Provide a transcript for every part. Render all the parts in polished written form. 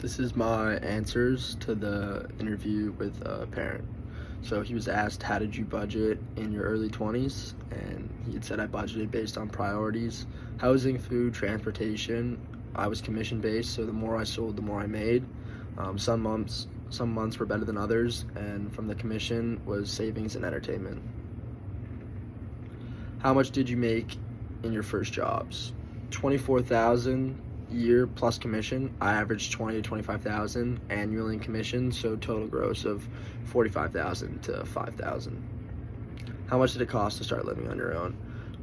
This is my answers to the interview with a parent. So he was asked, how did you budget in your early 20s? And he had said, I budgeted based on priorities, housing, food, transportation. I was commission based, so the more I sold, the more I made. Some months were better than others, and from the commission was savings and entertainment. How much did you make in your first jobs? 24,000 year plus commission. I averaged 20 to 25,000 annually in commission, so total gross of 45,000 to 5,000. How much did it cost to start living on your own?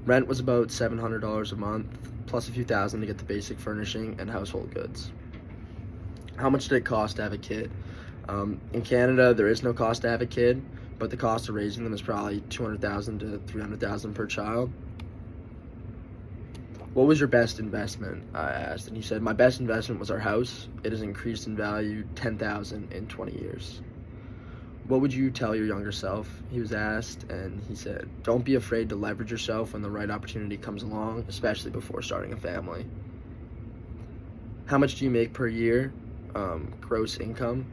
Rent was about $700 a month, plus a few thousand to get the basic furnishing and household goods. How much did it cost to have a kid? In Canada, there is no cost to have a kid, but the cost of raising them is probably 200,000 to 300,000 per child. What was your best investment? I asked, and he said, my best investment was our house. It has increased in value 10,000 in 20 years. What would you tell your younger self? He was asked, and he said, don't be afraid to leverage yourself when the right opportunity comes along, especially before starting a family. How much do you make per year? Gross income.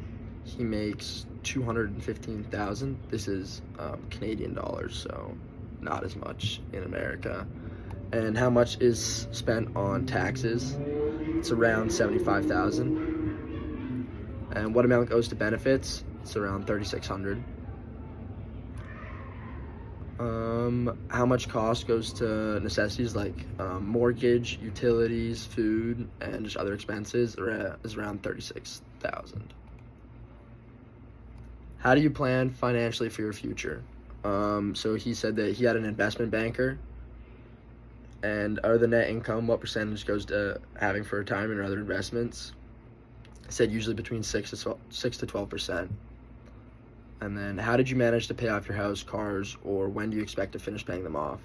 He makes 215,000. This is Canadian dollars, so not as much in America. And how much is spent on taxes? It's around 75,000. And what amount goes to benefits? It's around 3,600. How much cost goes to necessities like mortgage, utilities, food, and just other expenses is around 36,000. How do you plan financially for your future? So he said that he had an investment banker. And out of the net income, what percentage goes to having for retirement or other investments? He said usually between 6 to 12%. And then how did you manage to pay off your house, cars, or when do you expect to finish paying them off?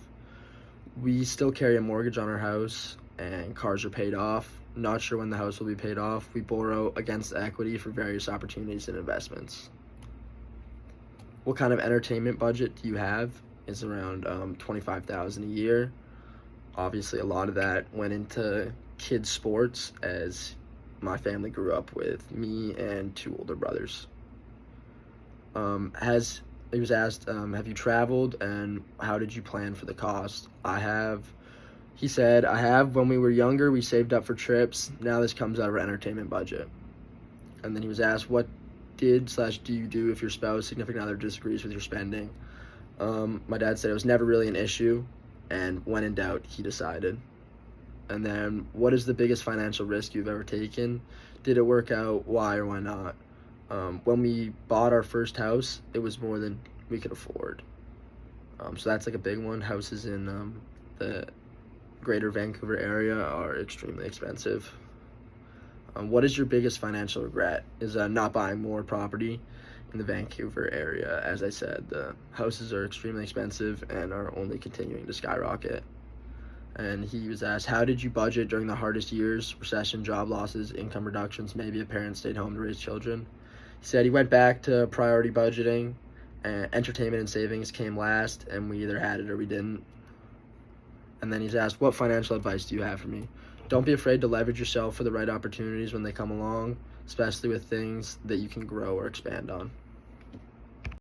We still carry a mortgage on our house and cars are paid off. Not sure when the house will be paid off. We borrow against equity for various opportunities and investments. What kind of entertainment budget do you have? It's around 25,000 a year. Obviously, a lot of that went into kids' sports as my family grew up with me and two older brothers. He was asked, have you traveled and how did you plan for the cost? He said, I have. When we were younger, we saved up for trips. Now this comes out of our entertainment budget. And then he was asked, what do you do if your spouse, significant other disagrees with your spending? My dad said it was never really an issue. And when in doubt, he decided. And then, what is the biggest financial risk you've ever taken? Did it work out? Why or why not? When we bought our first house, it was more than we could afford. So that's like a big one. Houses in the greater Vancouver area are extremely expensive. What is your biggest financial regret? Is not buying more property in the Vancouver area. As I said, the houses are extremely expensive and are only continuing to skyrocket. And he was asked, how did you budget during the hardest years, recession, job losses, income reductions, maybe a parent stayed home to raise children? He said he went back to priority budgeting, and entertainment and savings came last, and we either had it or we didn't. And then he's asked, what financial advice do you have for me? Don't be afraid to leverage yourself for the right opportunities when they come along, especially with things that you can grow or expand on.